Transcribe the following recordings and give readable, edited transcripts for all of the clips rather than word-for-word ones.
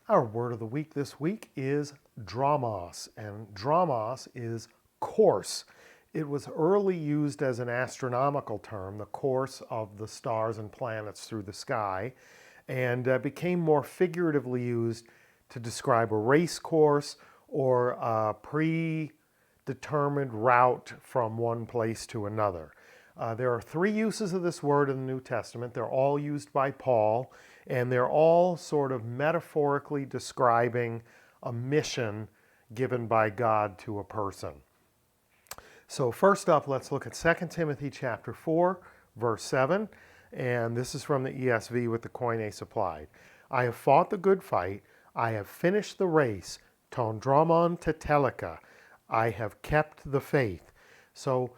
Our word of the week this week is dramos, and dramos is course. It was early used as an astronomical term, the course of the stars and planets through the sky, and became more figuratively used to describe a race course or a predetermined route from one place to another. There are three uses of this word in the New Testament. They're all used by Paul, and they're all sort of metaphorically describing a mission given by God to a person. So first up, let's look at 2 Timothy chapter 4, verse 7, and this is from the ESV with the Koine supplied. I have fought the good fight, I have finished the race, ton dromon tetelika, I have kept the faith. So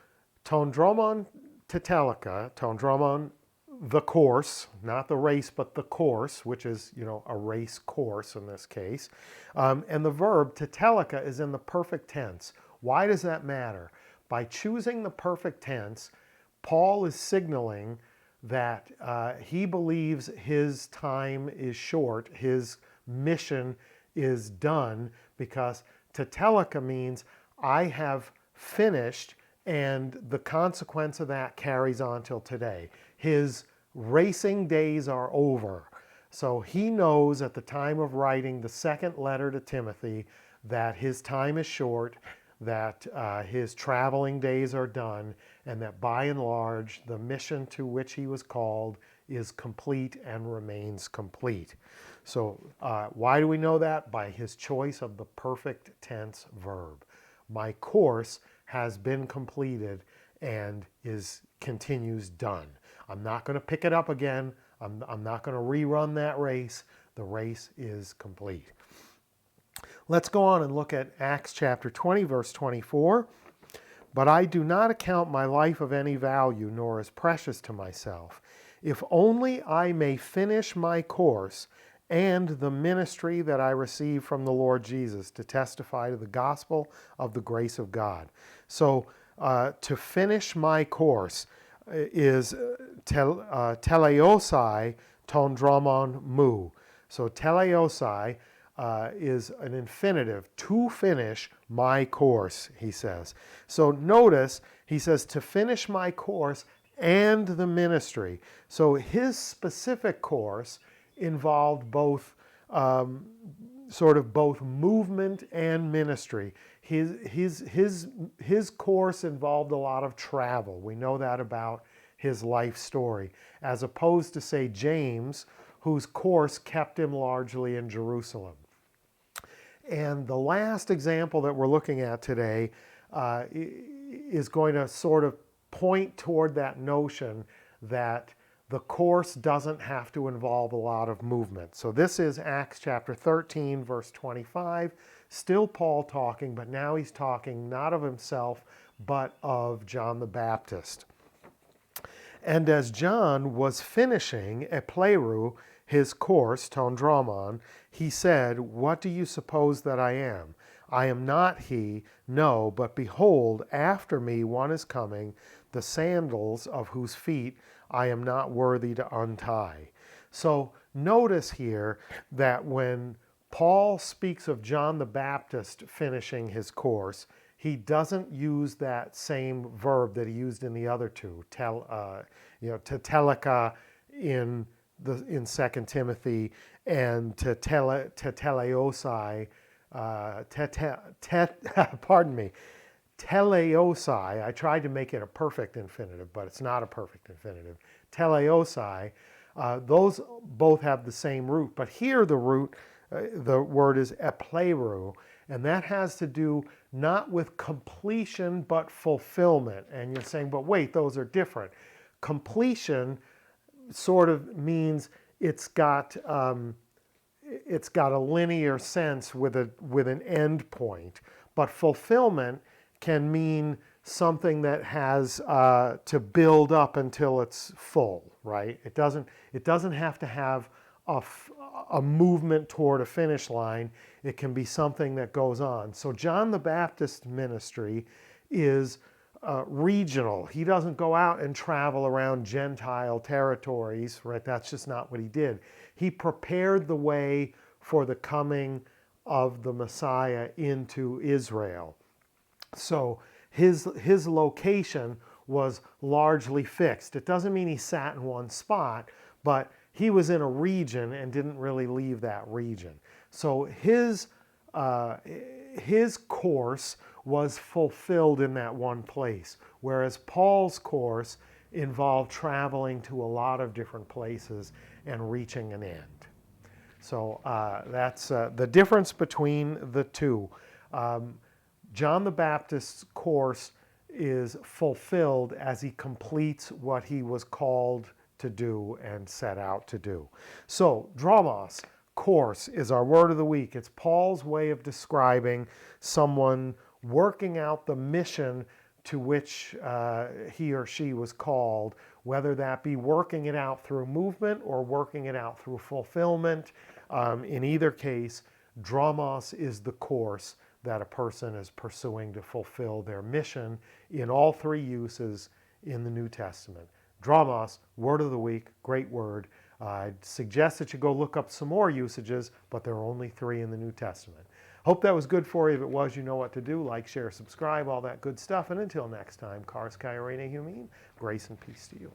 ton dromon tetelika, ton dromon, the course, not the race, but the course, which is, a race course in this case. And the verb tetelika is in the perfect tense. Why does that matter? By choosing the perfect tense, Paul is signaling that he believes his time is short, his mission is done, because tetelika means I have finished, and the consequence of that carries on till today. His racing days are over. So he knows at the time of writing the second letter to Timothy that his time is short, that his traveling days are done, and that by and large the mission to which he was called is complete and remains complete. So why do we know that? By his choice of the perfect tense verb. My course has been completed and continues done. I'm not going to pick it up again. I'm not going to rerun that race. The race is complete. Let's go on and look at Acts chapter 20, verse 24. But I do not account my life of any value, nor as precious to myself, if only I may finish my course and the ministry that I received from the Lord Jesus to testify to the gospel of the grace of God. So to finish my course is teleosai ton dromon mu. So teleosai is an infinitive, to finish my course, he says. So notice, he says to finish my course and the ministry. So his specific course involved both both movement and ministry. His course involved a lot of travel. We know that about his life story, as opposed to, say, James, whose course kept him largely in Jerusalem. And the last example that we're looking at today is going to sort of point toward that notion that the course doesn't have to involve a lot of movement. So this is Acts chapter 13, verse 25. Still Paul talking, but now he's talking not of himself, but of John the Baptist. And as John was finishing epleru, his course, ton dromon, he said, what do you suppose that I am? I am not he, no, but behold, after me one is coming, the sandals of whose feet I am not worthy to untie. So notice here that when Paul speaks of John the Baptist finishing his course, he doesn't use that same verb that he used in the other two, tetelika in 2 Timothy, and teleosai, teleosai. I tried to make it a perfect infinitive, but it's not a perfect infinitive. Teleosai, those both have the same root, but here the word is epleru, and that has to do not with completion but fulfillment. And you're saying, but wait, those are different. Completion sort of means it's got a linear sense with an end point, but fulfillment can mean something that has to build up until it's full, right? It doesn't have to have a movement toward a finish line. It can be something that goes on. So John the Baptist ministry is regional. He doesn't go out and travel around Gentile territories, right? That's just not what he did. He prepared the way for the coming of the Messiah into Israel. So his location was largely fixed. It doesn't mean he sat in one spot, but he was in a region and didn't really leave that region. So his course was fulfilled in that one place, whereas Paul's course involved traveling to a lot of different places and reaching an end. So that's the difference between the two. John the Baptist's course is fulfilled as he completes what he was called to do and set out to do. So, dramos, course, is our word of the week. It's Paul's way of describing someone working out the mission to which he or she was called, whether that be working it out through movement or working it out through fulfillment. In either case, dramos is the course that a person is pursuing to fulfill their mission in all three uses in the New Testament. Dramos, word of the week, great word. I'd suggest that you go look up some more usages, but there are only 3 in the New Testament. Hope that was good for you. If it was, you know what to do. Like, share, subscribe, all that good stuff. And until next time, Kars Kai Reine Humin, grace and peace to you.